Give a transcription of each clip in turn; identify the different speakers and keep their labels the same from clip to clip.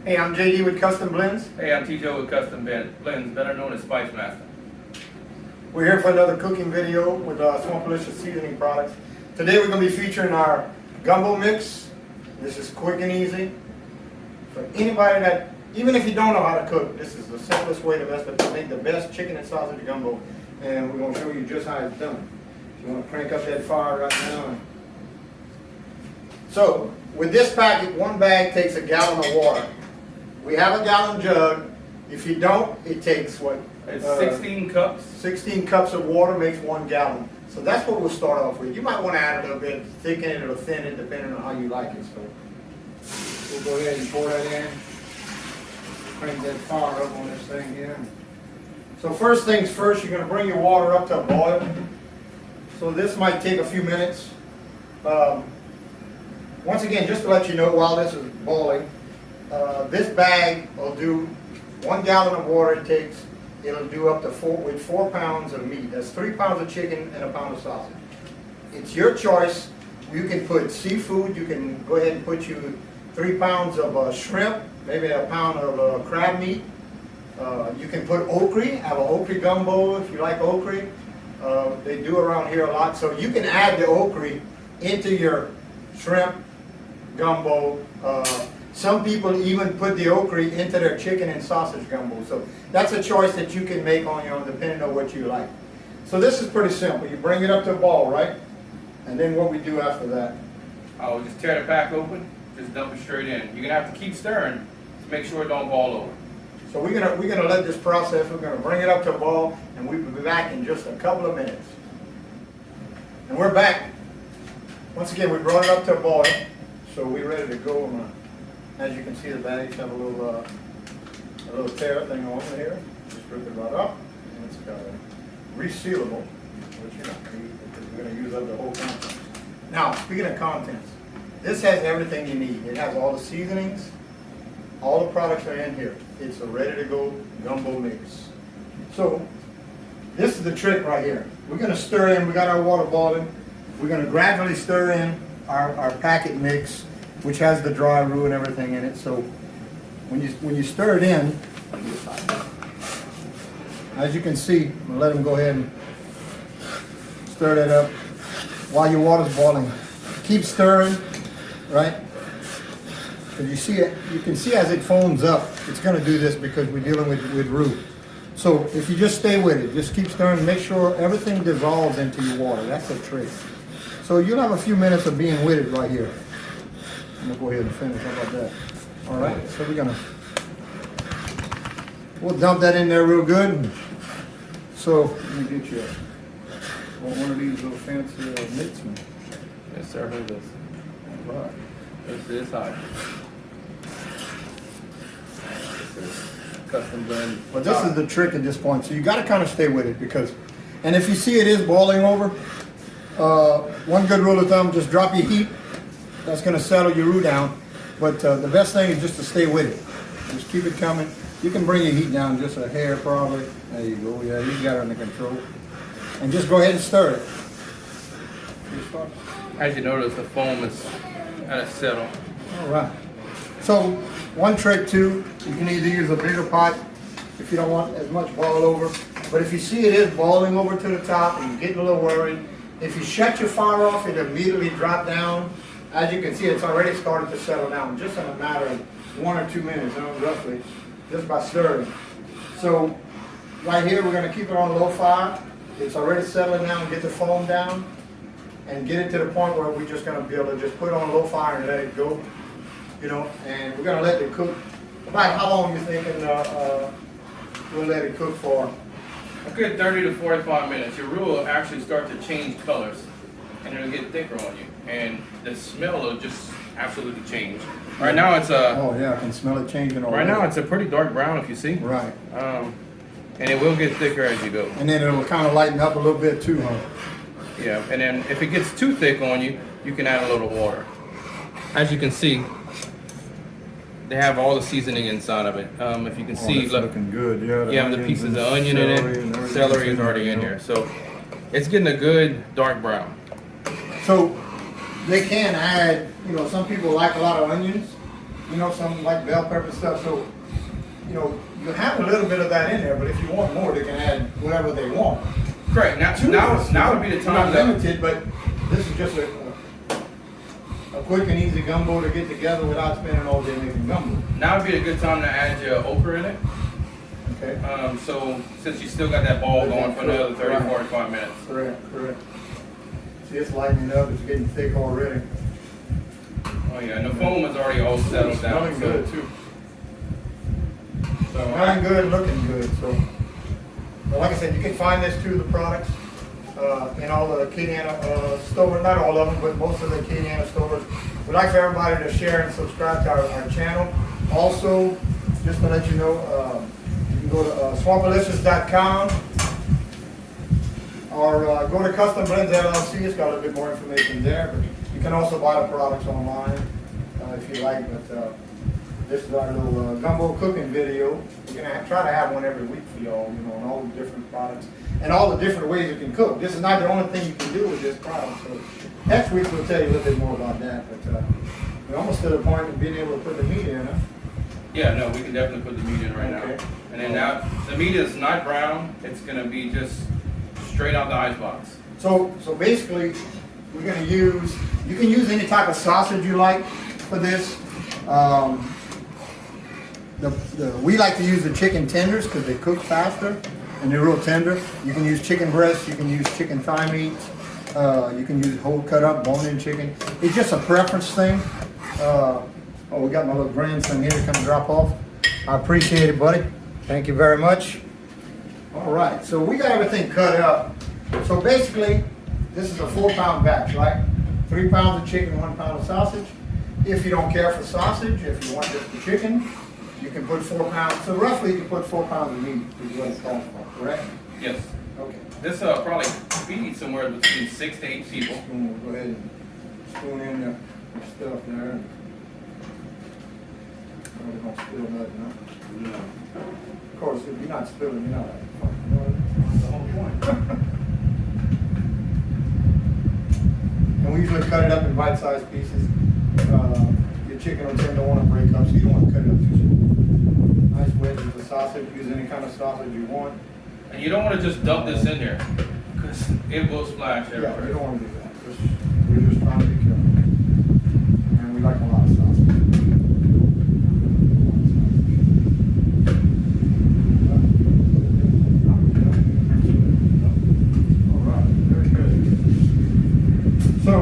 Speaker 1: Hey, I'm JD with Custom Blends.
Speaker 2: Hey, I'm TJ with Custom Blends, better known as Spice Master.
Speaker 1: We're here for another cooking video with Swampalicious seasoning products. Today we're going to be featuring our gumbo mix. This is quick and easy. For anybody that, even if you don't know how to cook, this is the simplest way to make the best chicken and sausage gumbo. And we're going to show you just how it's done. If you want to crank up that fire right now. So, with this packet, one bag takes a gallon of water. We have a gallon jug. If you don't, it takes what?
Speaker 2: It's 16 cups.
Speaker 1: 16 cups of water makes 1 gallon. So that's what we'll start off with. You might want to add a little bit, thicken it or thin it, depending on how you like it. So we'll go ahead and pour that in. Crank that fire up on this thing here. So first things first, you're going to bring your water up to a boil. So this might take a few minutes. Once again, just to let you know, while this is boiling, this bag will do 1 gallon of water. It'll do up to 4 pounds of meat. That's 3 pounds of chicken and a pound of sausage. It's your choice. You can put seafood. You can go ahead and put you 3 pounds of shrimp, maybe a pound of crab meat. You can put okra. Have an okra gumbo if you like okra. They do around here a lot. So you can add the okra into your shrimp gumbo. Some people even put the okra into their chicken and sausage gumbo. So that's a choice that you can make on your own depending on what you like. So this is pretty simple. You bring it up to a ball, right? And then what we do after that?
Speaker 2: I'll just tear the pack open, just dump it straight in. You're gonna have to keep stirring to make sure it don't ball over.
Speaker 1: So we're gonna let this process. We're gonna bring it up to a ball, and we'll be back in just a couple of minutes. And we're back. Once again, we brought it up to a boil, so we're ready to go. As you can see, the bags have a little tear thing on here. Just rip it right up, and it's got a resealable, which you don't need because we're going to use up the whole contents. Now, speaking of contents, this has everything you need. It has all the seasonings, all the products are in here. It's a ready-to-go gumbo mix. So, this is the trick right here. We're going to stir in. We got our water boiling. We're going to gradually stir in our packet mix, which has the dry roux and everything in it. So when you stir it in, as you can see, I'm gonna let them go ahead and stir that up while your water's boiling. Keep stirring, right? Because you can see as it foams up, it's gonna do this because we're dealing with roux. So if you just stay with it, just keep stirring, make sure everything dissolves into your water. That's the trick. So you'll have a few minutes of being with it right here. I'm gonna go ahead and finish. How about that? All right. So we'll dump that in there real good. So let me get you one of these little fancy mitts.
Speaker 2: Yes, sir. Who this?
Speaker 1: All right.
Speaker 2: This is hot. This is Custom Blend.
Speaker 1: But this is the trick at this point. So you got to kind of stay with it because, and if you see it is boiling over, one good rule of thumb: just drop your heat. That's going to settle your roux down, but the best thing is just to stay with it. Just keep it coming. You can bring your heat down just a hair probably. There you go. Yeah, you got it under control. And just go ahead and stir it.
Speaker 2: As you notice, the foam is at a settle.
Speaker 1: All right. So one trick too, you can either use a bigger pot if you don't want as much boil over. But if you see it is boiling over to the top and you're getting a little worried, if you shut your fire off, it immediately drop down. As you can see, it's already started to settle down, just in a matter of 1 or 2 minutes, roughly, just by stirring. So, right here, we're going to keep it on low fire. It's already settling down, get the foam down, and get it to the point where we're just going to be able to just put it on low fire and let it go, and we're going to let it cook. About how long you thinking we'll let it cook for?
Speaker 2: A good 30 to 45 minutes. Your roux will actually start to change colors, and it'll get thicker on you. And the smell will just absolutely change. Right now it's a...
Speaker 1: Oh yeah, I can smell it changing already.
Speaker 2: Right now it's a pretty dark brown if you see.
Speaker 1: Right.
Speaker 2: And it will get thicker as you go.
Speaker 1: And then it'll kind of lighten up a little bit too, huh?
Speaker 2: Yeah, and then if it gets too thick on you, you can add a little water. As you can see, they have all the seasoning inside of it. If you can see,
Speaker 1: it's
Speaker 2: look,
Speaker 1: looking good. Yeah,
Speaker 2: you have the pieces of onion in it. Celery is already in here. So it's getting a good dark brown.
Speaker 1: So they can add, some people like a lot of onions. you know, some like bell pepper stuff. So, you know, you have a little bit of that in there, but if you want more, they can add whatever they want.
Speaker 2: Correct. Now would be the time
Speaker 1: Not limited, but this is just a quick and easy gumbo to get together without spending all day making gumbo.
Speaker 2: Now would be a good time to add your okra in it.
Speaker 1: Okay.
Speaker 2: So since you still got that ball going for another 30, 45 minutes.
Speaker 1: Correct. See, it's lightening up. It's getting thick already.
Speaker 2: Oh yeah, and the foam is already all settled down.
Speaker 1: Smelling good too.
Speaker 2: So
Speaker 1: Smelling good, looking good. So, but like I said, you can find this too, the products, in all the Keniana stores. Not all of them, but most of the Keniana stores. We'd like for everybody to share and subscribe to our channel. Also, just to let you know, you can go to swampalicious.com or go to Custom Blends LLC. It's got a little bit more information there. But you can also buy the products online if you like. But this is our little gumbo cooking video. We're gonna try to have one every week for y'all, you know, on all the different products and all the different ways you can cook. This is not the only thing you can do with this product. So next week we'll tell you a little bit more about that. But we're almost to the point of being able to put the meat in. Huh?
Speaker 2: yeah, no, we can definitely put the meat in right
Speaker 1: Okay.
Speaker 2: now. And then now the meat is not brown. It's gonna be just straight out the ice box.
Speaker 1: So basically, we're gonna use, you can use any type of sausage you like for this. We like to use the chicken tenders because they cook faster and they're real tender. You can use chicken breasts, you can use chicken thigh meat, you can use whole cut up bone-in chicken. It's just a preference thing. Oh, we got my little grandson here to come drop off. I appreciate it, buddy. Thank you very much. All right, so we got everything cut up. So basically, this is a 4-pound batch, right? 3 pounds of chicken, 1 pound of sausage. If you don't care for sausage, if you want just the chicken, you can put 4 pounds. So roughly, you can put 4 pounds of meat is what it's calls for, correct?
Speaker 2: Yes.
Speaker 1: Okay.
Speaker 2: This probably feeds somewhere between 6 to 8 people.
Speaker 1: We'll go ahead and spoon in the stuff there. We're gonna spill nothing, huh?
Speaker 2: No.
Speaker 1: Of course, if you're not spilling, you're not. You know, that's the whole point. And we usually cut it up in bite-sized pieces. Your chicken will tend to want to break up, so you don't want to cut it up too small. Nice wedges of sausage. Use any kind of sausage you want.
Speaker 2: And you don't want to just dump this in there because it will splash
Speaker 1: Yeah,
Speaker 2: everywhere.
Speaker 1: you don't want to do that. We're just trying to be careful. And we like a lot of sausage. All right, very good. So,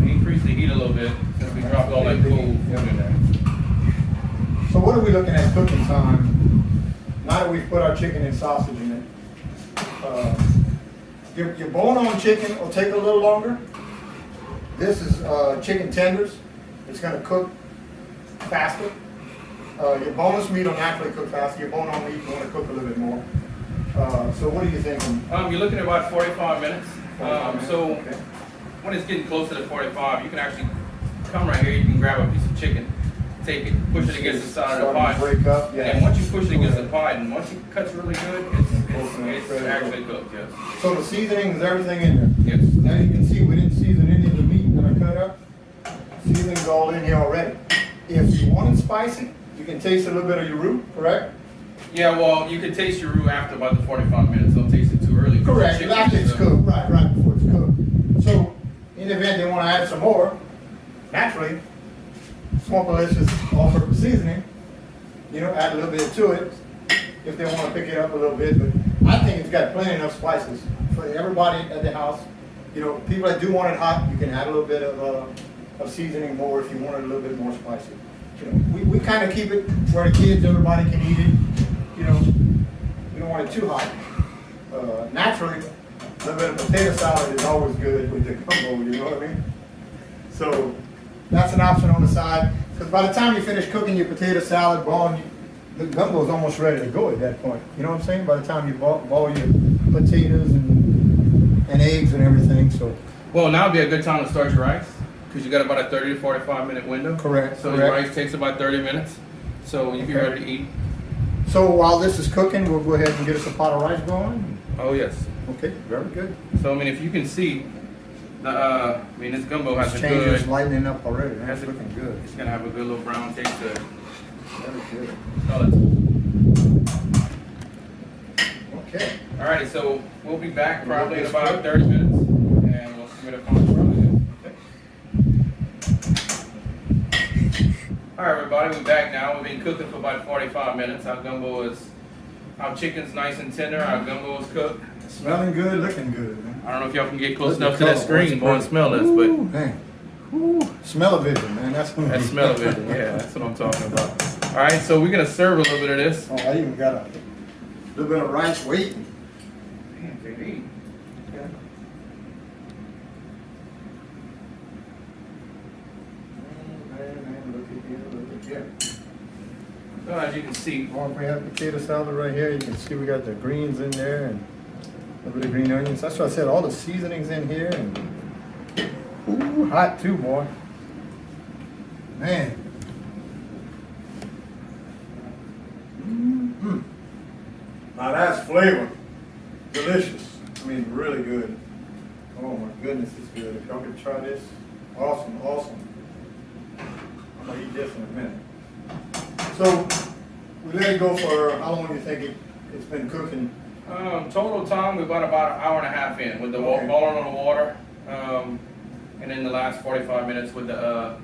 Speaker 2: We increase the heat a little bit since we dropped all that cool food in there.
Speaker 1: so what are we looking at cooking time? Now that we've put our chicken and sausage in it. Your bone-on chicken will take a little longer. This is chicken tenders. It's gonna cook faster. Your boneless meat will naturally cook faster. Your bone-on meat, you wanna cook a little bit more. So what are you thinking?
Speaker 2: You're looking at about 45 minutes. So
Speaker 1: Okay.
Speaker 2: when it's getting closer to 45, you can actually come right here. You can grab a piece of chicken, take it, push it against the side of the
Speaker 1: Starting to
Speaker 2: pie.
Speaker 1: break up, yeah.
Speaker 2: And once you push it against the pie, and once it cuts really good, it's actually cooked. Yes.
Speaker 1: So the seasoning is everything in there.
Speaker 2: Yes.
Speaker 1: Now you can see we didn't season any of the meat that I cut up. Seasoning's all in here already. If you want it spicy, you can taste a little bit of your roux, correct?
Speaker 2: Yeah. Well, you can taste your roux after about the 45 minutes. Don't taste it too early.
Speaker 1: Correct, after it's cooked, right before it's cooked. So, in the event they want to add some more, naturally, Swampalicious all-purpose seasoning, you know, add a little bit to it if they want to pick it up a little bit. But I think it's got plenty enough spices for everybody at the house. You know, people that do want it hot, you can add a little bit of seasoning more if you want it a little bit more spicy. You know, we kind of keep it where the kids, everybody can eat it. You know, we don't want it too hot. Naturally, a little bit of potato salad is always good with the gumbo, you know what I mean? So that's an option on the side, because by the time you finish cooking your potato salad, the gumbo is almost ready to go at that point. You know what I'm saying? By the time you boil your potatoes and eggs and everything, so.
Speaker 2: Well, now would be a good time to start your rice because you got about a 30 to 45 minute window.
Speaker 1: Correct,
Speaker 2: So
Speaker 1: correct.
Speaker 2: your rice takes about 30 minutes. So you'll be
Speaker 1: Okay.
Speaker 2: ready to eat.
Speaker 1: So while this is cooking, we'll go ahead and get us a pot of rice going.
Speaker 2: Oh yes.
Speaker 1: Okay, very good.
Speaker 2: So I mean, if you can see, I mean, this gumbo has
Speaker 1: It's
Speaker 2: a
Speaker 1: changing, it's
Speaker 2: good.
Speaker 1: lightening up already.
Speaker 2: Has
Speaker 1: That's
Speaker 2: a-
Speaker 1: looking good.
Speaker 2: It's gonna have a good little brown taste to it.
Speaker 1: That is good.
Speaker 2: Oh, that's-
Speaker 1: Okay.
Speaker 2: Alrighty, so we'll be back probably in about 30 minutes, and we'll see what the final product is. Alright, everybody, we're back now. We've been cooking for about 45 minutes. Our chicken's nice and tender. Our gumbo is cooked.
Speaker 1: Smelling good, looking good, man.
Speaker 2: I don't know if y'all can get close
Speaker 1: Look at
Speaker 2: enough
Speaker 1: the
Speaker 2: to that
Speaker 1: color,
Speaker 2: screen
Speaker 1: boy,
Speaker 2: and smell this, but
Speaker 1: Ooh, man. Ooh, smell-o-vision, man. That's
Speaker 2: smell of it. Yeah, that's what I'm talking about. Alright, so we're gonna serve a little bit of this.
Speaker 1: Oh, I even got a little bit of rice waiting.
Speaker 2: Man, JD.
Speaker 1: Look at here.
Speaker 2: So as you can see,
Speaker 1: Well, if we have potato salad right here, you can see we got the greens in there and a little bit of green onions. That's what I said, all the seasonings in here and ooh, hot too, boy. Man. Mm-hmm. Now that's flavor. Delicious. I mean, really good. Oh my goodness, it's good. If y'all could try this, awesome, awesome. I'm gonna eat this in a minute. So, we let it go for, how long do you think it's been cooking?
Speaker 2: total time, we're about an hour and a half in with the
Speaker 1: Okay.
Speaker 2: boiling on the water. And then the last 45 minutes with the,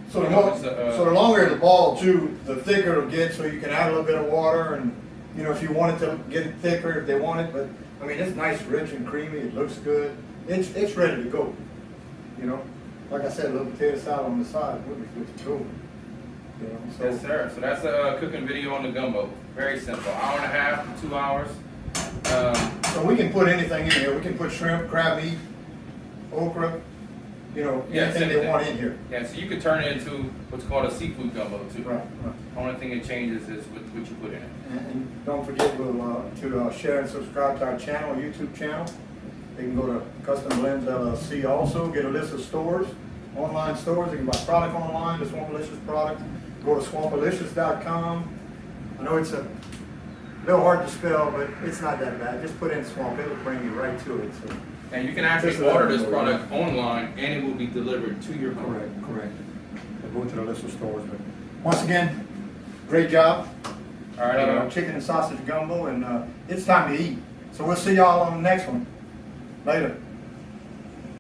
Speaker 1: So the,
Speaker 2: You know, it's,
Speaker 1: so the longer the ball too, the thicker it'll get, so you can add a little bit of water and, you know, if you want it to get it thicker, if they want it, but, I mean, it's nice, rich and creamy, it looks good. It's ready to go, you know? Like I said, a little potato salad on the side would be good to go. You know, so.
Speaker 2: yes sir. So that's a cooking video on the gumbo. Very simple, hour and a half to 2 hours.
Speaker 1: So we can put anything in here, we can put shrimp, crab meat, okra, you know,
Speaker 2: Yes,
Speaker 1: anything they
Speaker 2: anything.
Speaker 1: want in here.
Speaker 2: Yeah, so you could turn it into what's called a seafood gumbo too.
Speaker 1: Right.
Speaker 2: Only thing it changes is what you put in it.
Speaker 1: And don't forget to share and subscribe to our channel, YouTube channel. You can go to Custom Blends LLC also, get a list of stores, online stores. You can buy product online, the Swampalicious product. Go to swampalicious.com. I know it's a little hard to spell, but it's not that bad. Just put in swamp, it'll bring you right to it. So.
Speaker 2: And you can actually
Speaker 1: Just
Speaker 2: order
Speaker 1: let
Speaker 2: this
Speaker 1: them know.
Speaker 2: product online and it will be delivered to your door.
Speaker 1: Correct. Go to the list of stores. But once again, great job.
Speaker 2: All right,
Speaker 1: Chicken and sausage gumbo, and it's time to eat. So we'll see y'all on the next one. Later.